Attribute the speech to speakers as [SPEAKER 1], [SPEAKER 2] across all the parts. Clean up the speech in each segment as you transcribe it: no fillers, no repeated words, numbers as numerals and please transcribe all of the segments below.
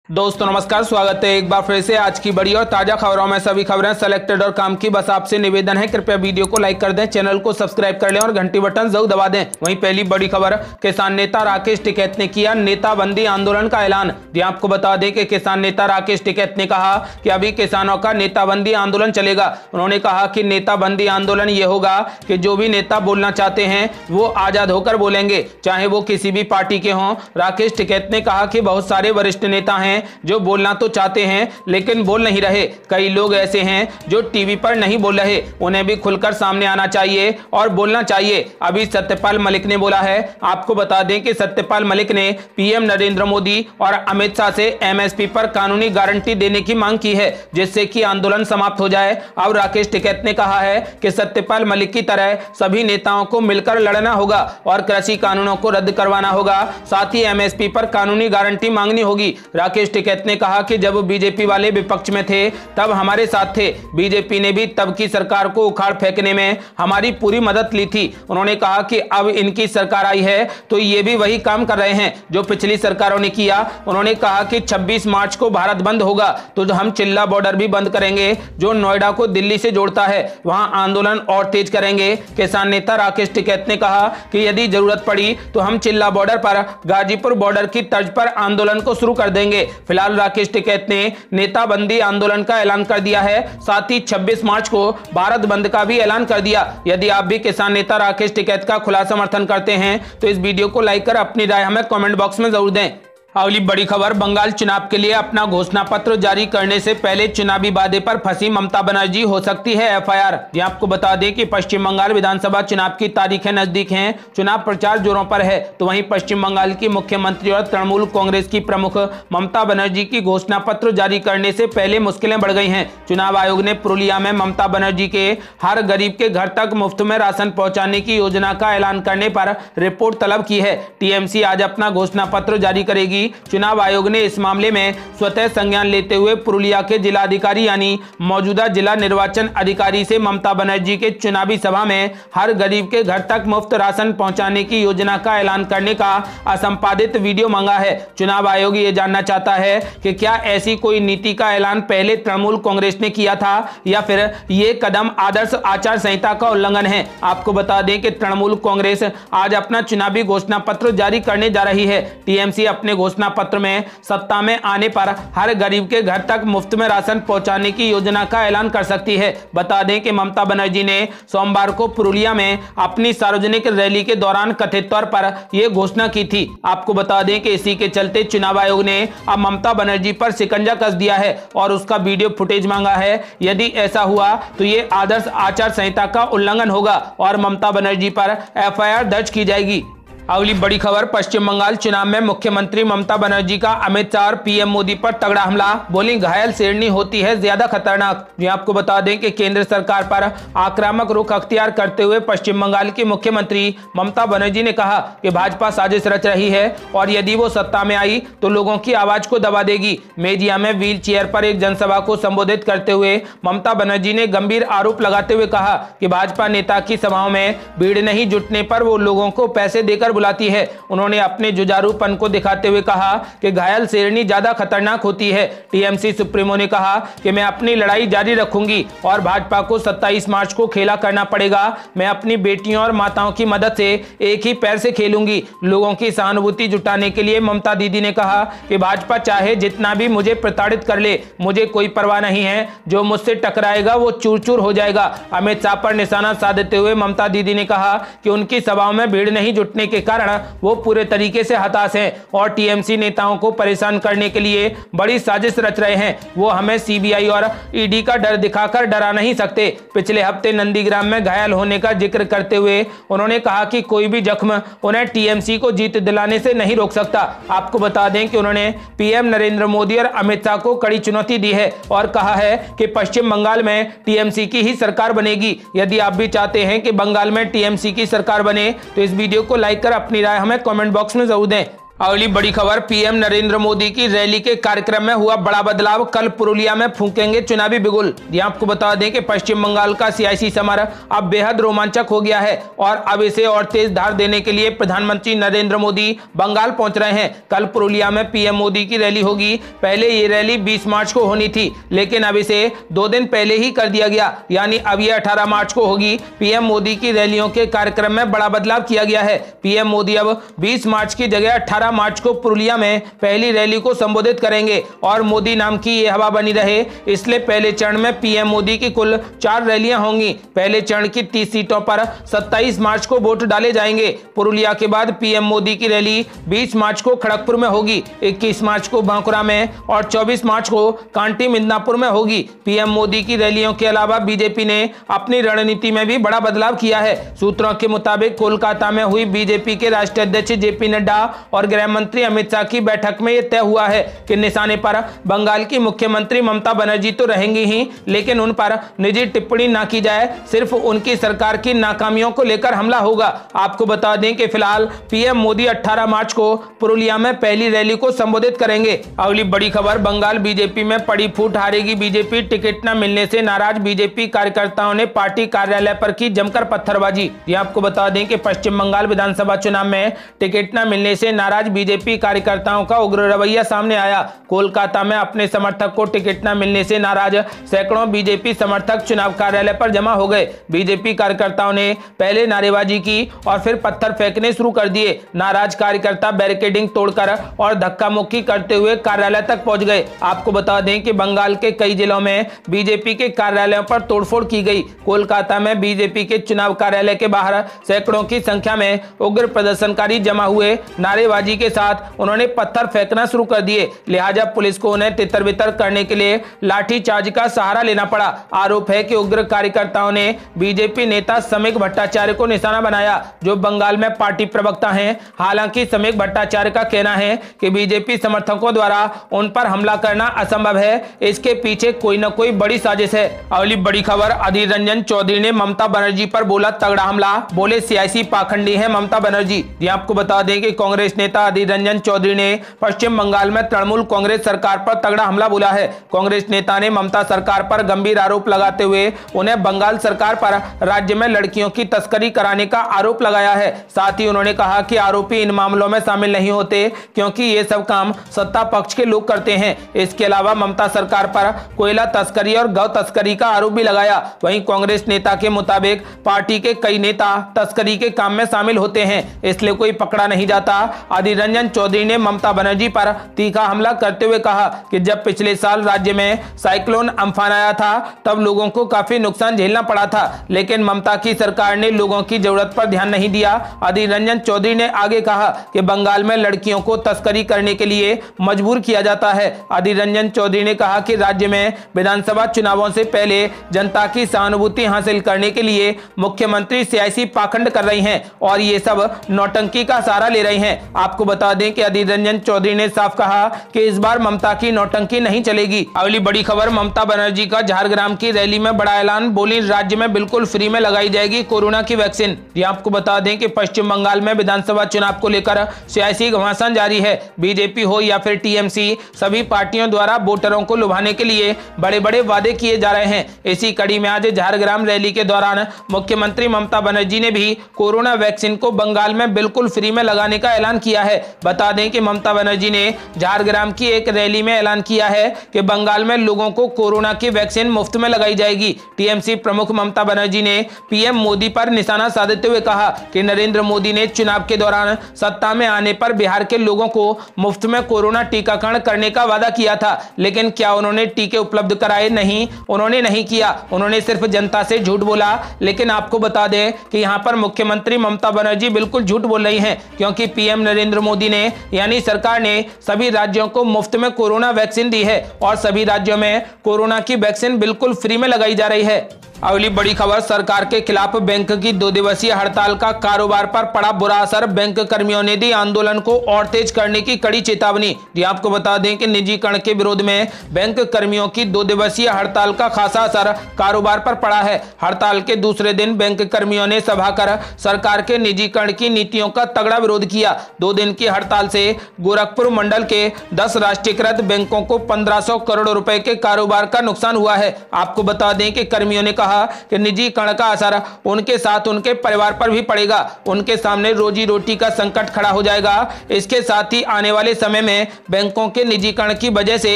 [SPEAKER 1] दोस्तों नमस्कार, स्वागत है एक बार फिर से आज की बड़ी और ताजा खबरों में। सभी खबरें सेलेक्टेड और काम की, बस आपसे निवेदन है कृपया वीडियो को लाइक कर दें, चैनल को सब्सक्राइब कर लें और घंटी बटन जरूर दबा दें। वहीं पहली बड़ी खबर, किसान नेता राकेश टिकैत ने किया नेताबंदी आंदोलन का ऐलान। जी आपको बता दें कि किसान नेता राकेश टिकैत ने कहा कि अभी किसानों का नेताबंदी आंदोलन चलेगा। उन्होंने कहा कि नेताबंदी आंदोलन ये होगा कि जो भी नेता बोलना चाहते हैं वो आजाद होकर बोलेंगे, चाहे वो किसी भी पार्टी के हों। राकेश टिकैत ने कहा कि बहुत सारे वरिष्ठ नेता हैं जो बोलना तो चाहते हैं लेकिन बोल नहीं रहे। कई लोग ऐसे हैं जो टीवी पर नहीं बोल रहे, उन्हें भी खुलकर सामने आना चाहिए और बोलना चाहिए। अभी सत्यपाल मलिक ने बोला है। आपको बता दें कि सत्यपाल मलिक ने पीएम नरेंद्र मोदी और अमित शाह से एमएसपी पर कानूनी गारंटी देने की मांग की है, जिससे कि आंदोलन समाप्त हो जाए। अब राकेश टिकैत ने कहा है कि सत्यपाल मलिक की तरह सभी नेताओं को मिलकर लड़ना होगा और कृषि कानूनों को रद्द करवाना होगा, साथ ही एमएसपी पर कानूनी गारंटी मांगनी होगी। राकेश टिकैत ने कहा कि जब बीजेपी वाले विपक्ष में थे तब हमारे साथ थे, बीजेपी ने भी तब की सरकार को उखाड़ फेंकने में हमारी पूरी मदद ली थी। उन्होंने कहा कि अब इनकी सरकार आई है तो ये भी वही काम कर रहे हैं जो पिछली सरकारों ने किया। उन्होंने कहा कि 26 मार्च को भारत बंद होगा तो हम चिल्ला बॉर्डर भी बंद करेंगे, जो नोएडा को दिल्ली से जोड़ता है, वहां आंदोलन और तेज करेंगे। किसान नेता राकेश टिकैत ने कहा कि यदि जरूरत पड़ी तो हम चिल्ला बॉर्डर पर गाजीपुर बॉर्डर की तर्ज पर आंदोलन को शुरू कर देंगे। फिलहाल राकेश टिकैत ने नेताबंदी आंदोलन का ऐलान कर दिया है, साथ ही 26 मार्च को भारत बंद का भी ऐलान कर दिया। यदि आप भी किसान नेता राकेश टिकैत का खुला समर्थन करते हैं तो इस वीडियो को लाइक कर अपनी राय हमें कमेंट बॉक्स में जरूर दें। अगली बड़ी खबर, बंगाल चुनाव के लिए अपना घोषणा पत्र जारी करने से पहले चुनावी वादे पर फंसी ममता बनर्जी, हो सकती है एफआईआर। ये आपको बता दें कि पश्चिम बंगाल विधानसभा चुनाव की तारीखें नजदीक हैं, चुनाव प्रचार जोरों पर है। तो वहीं पश्चिम बंगाल की मुख्यमंत्री और तृणमूल कांग्रेस की प्रमुख ममता बनर्जी की घोषणा पत्र जारी करने से पहले मुश्किलें बढ़ गई हैं। चुनाव आयोग ने पुरुलिया में ममता बनर्जी के हर गरीब के घर तक मुफ्त में राशन पहुंचाने की योजना का ऐलान करने पर रिपोर्ट तलब की है। टीएमसी आज अपना घोषणा पत्र जारी करेगी। चुनाव आयोग ने इस मामले में स्वतः संज्ञान लेते हुए पुरुलिया के जिलाधिकारी यानी मौजूदा जिला निर्वाचन अधिकारी से ममता बनर्जी के चुनावी सभा में हर गरीब के घर तक मुफ्त राशन पहुंचाने की योजना का ऐलान करने का असंपादित वीडियो मांगा है। चुनाव आयोग ये जानना चाहता है कि क्या ऐसी कोई नीति का ऐलान पहले तृणमूल कांग्रेस ने किया था या फिर ये कदम आदर्श आचार संहिता का उल्लंघन है। आपको बता दें कि तृणमूल कांग्रेस आज अपना चुनावी घोषणा पत्र जारी करने जा रही है। टीएमसी अपने घोषणा पत्र में सत्ता में आने पर हर गरीब के घर तक मुफ्त में राशन पहुंचाने की योजना का ऐलान कर सकती है। बता दें कि ममता बनर्जी ने सोमवार को पुरुलिया में अपनी सार्वजनिक रैली के दौरान कथित तौर पर यह घोषणा की थी। आपको बता दें कि इसी के चलते चुनाव आयोग ने अब ममता बनर्जी पर शिकंजा कस दिया है और उसका वीडियो फुटेज मांगा है। यदि ऐसा हुआ तो यह आदर्श आचार संहिता का उल्लंघन होगा और ममता बनर्जी पर एफआईआर दर्ज की जाएगी। अगली बड़ी खबर, पश्चिम बंगाल चुनाव में मुख्यमंत्री ममता बनर्जी का अमित शाह और पीएम मोदी पर तगड़ा हमला, बोली घायल शेरनी होती है ज्यादा खतरनाक। ये आपको बता दें कि केंद्र सरकार पर आक्रामक रुख अख्तियार करते हुए पश्चिम बंगाल की मुख्यमंत्री ममता बनर्जी ने कहा कि भाजपा साजिश रच रही है और यदि वो सत्ता में आई तो लोगों की आवाज को दबा देगी। मेजिया में व्हील चेयर पर एक जनसभा को संबोधित करते हुए ममता बनर्जी ने गंभीर आरोप लगाते हुए कहा कि भाजपा नेता की सभाओं में भीड़ नहीं जुटने पर वो लोगों को पैसे देकर बुलाती है। उन्होंने अपने जुझारूपन को दिखाते हुए कहा कि घायल शेरनी ज्यादा खतरनाक होती है। टीएमसी सुप्रीमो ने कहा कि मैं अपनी लड़ाई जारी रखूंगी और भाजपा को 27 मार्च को खेला करना पड़ेगा। मैं अपनी बेटियों और माताओं की मदद से एक ही पैर से खेलूंगी। लोगों की सहानुभूति जुटाने के लिए ममता दीदी ने कहा कि भाजपा चाहे जितना भी मुझे प्रताड़ित कर ले, मुझे कोई परवाह नहीं है, जो मुझसे टकराएगा वो चूर चूर हो जाएगा। अमित शाह पर निशाना साधते हुए ममता दीदी ने कहा कि उनकी सभाओं में भीड़ नहीं जुटने के कारण वो पूरे तरीके से हताश हैं और टीएमसी नेताओं को परेशान करने के लिए बड़ी साजिश रच रहे हैं। वो हमें सीबीआई और ईडी का डर दिखाकर डरा नहीं सकते। पिछले हफ्ते नंदीग्राम में घायल होने का जिक्र करते हुए उन्होंने कहा कि कोई भी जख्म उन्हें टीएमसी को जीत दिलाने से नहीं रोक सकता। आपको बता दें कि उन्होंने पीएम नरेंद्र मोदी और अमित शाह को कड़ी चुनौती दी है और कहा है कि पश्चिम बंगाल में टीएमसी की ही सरकार बनेगी। यदि आप भी चाहते हैं कि बंगाल में टीएमसी की सरकार बने तो इस वीडियो को लाइक कर अपनी राय हमें कमेंट बॉक्स में जरूर दें। अगली बड़ी खबर, पीएम नरेंद्र मोदी की रैली के कार्यक्रम में हुआ बड़ा बदलाव, कल पुरुलिया में फूंकेंगे चुनावी बिगुल। यहां आपको बता दें कि पश्चिम बंगाल का सियासी समर अब बेहद रोमांचक हो गया है और अब इसे और तेज धार देने के लिए प्रधानमंत्री नरेंद्र मोदी बंगाल पहुंच रहे हैं। कल पुरुलिया में पीएम मोदी की रैली होगी। पहले ये रैली 20 मार्च को होनी थी, लेकिन अब इसे 2 दिन पहले ही कर दिया गया, यानी अब ये 18 मार्च को होगी। पीएम मोदी की रैलियों के कार्यक्रम में बड़ा बदलाव किया गया है। पीएम मोदी अब 20 मार्च की जगह 18 मार्च को पुरुलिया में पहली रैली को संबोधित करेंगे और मोदी नाम की ये हवा बनी रहे, इसलिए पहले चरण में पीएम मोदी की कुल 4 रैलियां होंगी। पहले चरण की 30 सीटों पर 27 मार्च को वोट डाले जाएंगे। पुरुलिया के बाद पीएम मोदी की रैली 20 मार्च को खड़गपुर में होगी, 21 मार्च को बांकुरा में और 24 मार्च को कांटी मिदनापुर में होगी। पीएम मोदी की रैलियों के अलावा बीजेपी ने अपनी रणनीति में भी बड़ा बदलाव किया है। सूत्रों के मुताबिक कोलकाता में हुई बीजेपी के राष्ट्रीय अध्यक्ष जेपी नड्डा और गृह मंत्री अमित शाह की बैठक में यह तय हुआ है कि निशाने पर बंगाल की मुख्यमंत्री ममता बनर्जी तो रहेंगी ही, लेकिन उन पर निजी टिप्पणी ना की जाए, सिर्फ उनकी सरकार की नाकामियों को लेकर हमला होगा। आपको बता दें कि फिलहाल पीएम मोदी 18 मार्च को पुरुलिया में पहली रैली को संबोधित करेंगे। अगली बड़ी खबर, बंगाल बीजेपी में पड़ी फूट, हारेगी बीजेपी, टिकट न मिलने से नाराज बीजेपी कार्यकर्ताओं ने पार्टी कार्यालय पर की जमकर पत्थरबाजी। यह आपको बता दें कि पश्चिम बंगाल विधानसभा चुनाव में टिकट न मिलने से नाराज बीजेपी कार्यकर्ताओं का उग्र रवैया सामने आया। कोलकाता में अपने समर्थक को टिकट न मिलने से नाराज सैकड़ों बीजेपी समर्थक चुनाव कार्यालय पर जमा हो गए। बीजेपी कार्यकर्ताओं ने पहले नारेबाजी की और फिर पत्थर फेंकने शुरू कर दिए। नाराज कार्यकर्ता बैरिकेडिंग तोड़कर और धक्का मुक्की करते हुए कार्यालय तक पहुंच गए। आपको बता दें कि बंगाल के कई जिलों में बीजेपी के कार्यालयों पर तोड़फोड़ की गई। कोलकाता में बीजेपी के चुनाव कार्यालय के बाहर सैकड़ों की संख्या में उग्र प्रदर्शनकारी जमा हुए। नारेबाजी के साथ उन्होंने पत्थर फेंकना शुरू कर दिए, लिहाजा पुलिस को उन्हें तितर बितर करने के लिए लाठीचार्ज का सहारा लेना पड़ा। आरोप है कि उग्र कार्यकर्ताओं ने बीजेपी नेता समीक भट्टाचार्य को निशाना बनाया, जो बंगाल में पार्टी प्रवक्ता हैं। हालांकि समीक भट्टाचार्य का कहना है कि बीजेपी समर्थकों द्वारा उन पर हमला करना असंभव है, इसके पीछे कोई न कोई बड़ी साजिश है। अगली बड़ी खबर, अधीर रंजन चौधरी ने ममता बनर्जी पर बोला तगड़ा हमला, बोले सियासी पाखंडी है ममता बनर्जी। ये आपको बता दें कि कांग्रेस नेता अधीर रंजन चौधरी ने पश्चिम बंगाल में तृणमूल कांग्रेस सरकार पर तगड़ा हमला बोला है। कांग्रेस नेता ने ममता सरकार पर गंभीर आरोप लगाते हुए उन्हें बंगाल सरकार पर राज्य में लड़कियों की तस्करी कराने का आरोप लगाया है। साथ ही उन्होंने कहा कि आरोपी इन मामलों में शामिल नहीं होते, क्योंकि ये सब काम सत्ता पक्ष के लोग करते हैं। इसके अलावा ममता सरकार पर कोयला तस्करी और गौ तस्करी का आरोप भी लगाया। वहीं कांग्रेस नेता के मुताबिक पार्टी के कई नेता तस्करी के काम में शामिल होते हैं, इसलिए कोई पकड़ा नहीं जाता। अधीर रंजन चौधरी ने ममता बनर्जी पर तीखा हमला करते हुए कहा कि जब पिछले साल राज्य में साइक्लोन अम्फान आया था तब लोगों को काफी नुकसान झेलना पड़ा था, लेकिन ममता की सरकार ने लोगों की जरूरत पर ध्यान नहीं दिया। अधीर रंजन चौधरी ने आगे कहा कि बंगाल में लड़कियों को तस्करी करने के लिए मजबूर किया जाता है। अधीर रंजन चौधरी ने कहा कि राज्य में विधानसभा चुनावों से पहले जनता की सहानुभूति हासिल करने के लिए मुख्यमंत्री सियासी पाखंड कर रही हैं और ये सब नौटंकी का सहारा ले रहे हैं। आपको बता दें कि अधीर रंजन चौधरी ने साफ कहा कि इस बार ममता की नौटंकी नहीं चलेगी। अगली बड़ी खबर, ममता बनर्जी का झारग्राम की रैली में बड़ा ऐलान, बोली राज्य में बिल्कुल फ्री में लगाई जाएगी कोरोना की वैक्सीन। ये आपको बता दें कि पश्चिम बंगाल में विधानसभा चुनाव को लेकर सियासी घमासान जारी है। बीजेपी हो या फिर टीएमसी, सभी पार्टियों द्वारा वोटरों को लुभाने के लिए बड़े बड़े वादे किए जा रहे हैं। इसी कड़ी में आज झारग्राम रैली के दौरान मुख्यमंत्री ममता बनर्जी ने भी कोरोना वैक्सीन को बंगाल में बिल्कुल फ्री में लगाने का ऐलान किया है। बता दें कि ममता बनर्जी ने झारग्राम की एक रैली में ऐलान किया है कि बंगाल में लोगों को कोरोना की वैक्सीन मुफ्त में लगाई जाएगी। टीएमसी प्रमुख ममता बनर्जी ने पीएम मोदी पर निशाना साधते हुए कहा कि नरेंद्र मोदी ने चुनाव के दौरान सत्ता में आने पर बिहार के लोगों को मुफ्त में कोरोना टीकाकरण करने का वादा किया था, लेकिन क्या उन्होंने टीके उपलब्ध कराए? नहीं, उन्होंने नहीं किया। उन्होंने सिर्फ जनता से झूठ बोला। लेकिन आपको बता दें कि यहाँ पर मुख्यमंत्री ममता बनर्जी बिल्कुल झूठ बोल रही हैं, क्योंकि पीएम नरेंद्र मोदी ने यानी सरकार ने सभी राज्यों को मुफ्त में कोरोना वैक्सीन दी है और सभी राज्यों में कोरोना की वैक्सीन बिल्कुल फ्री में लगाई जा रही है। अगली बड़ी खबर, सरकार के खिलाफ बैंक की 2 दिवसीय हड़ताल का कारोबार पर पड़ा बुरा असर। बैंक कर्मियों ने दी आंदोलन को और तेज करने की कड़ी चेतावनी। जी आपको बता दें कि निजीकरण के विरोध में बैंक कर्मियों की 2 दिवसीय हड़ताल का खासा असर कारोबार पर पड़ा है। हड़ताल के दूसरे दिन बैंक कर्मियों ने सभा कर सरकार के निजीकरण की नीतियों का तगड़ा विरोध किया। 2 दिन की हड़ताल से गोरखपुर मंडल के 10 राष्ट्रीयकृत बैंकों को 1500 करोड़ रुपए के कारोबार का नुकसान हुआ है। आपको बता दें कि कर्मियों ने कहा कि निजीकरण का असर उनके साथ उनके परिवार पर भी पड़ेगा। उनके सामने रोजी रोटी का संकट खड़ा हो जाएगा। इसके साथ ही आने वाले समय में बैंकों के निजीकरण की वजह से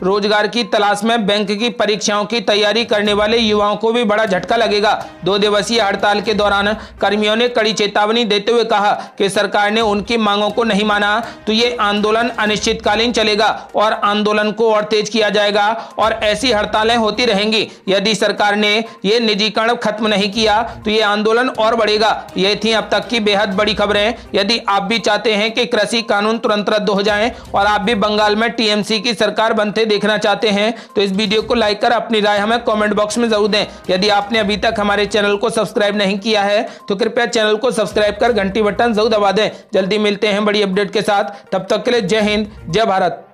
[SPEAKER 1] रोजगार की तलाश में बैंक की परीक्षाओं की तैयारी करने वाले युवाओं को भी बड़ा झटका लगेगा। 2 दिवसीय हड़ताल के दौरान कर्मियों ने कड़ी चेतावनी देते हुए कहा कि सरकार ने उनकी मांगों को नहीं माना तो ये आंदोलन अनिश्चितकालीन चलेगा और आंदोलन को और तेज किया जाएगा और ऐसी हड़तालें होती रहेंगी। यदि सरकार ने ये निजीकरण खत्म नहीं किया तो ये आंदोलन और बढ़ेगा। ये थी अब तक की बेहद बड़ी खबरें। यदि आप भी चाहते हैं कि कृषि कानून तुरंत रद्द हो जाएं और आप भी बंगाल में टीएमसी की सरकार बनते देखना चाहते हैं तो इस वीडियो को लाइक कर अपनी राय हमें कमेंट बॉक्स में जरूर दें। यदि आपने अभी तक हमारे चैनल को सब्सक्राइब नहीं किया है तो कृपया चैनल को सब्सक्राइब कर घंटी बटन जरूर दबा दें। जल्दी मिलते हैं बड़ी अपडेट के साथ, तब तक के लिए जय हिंद, जय भारत।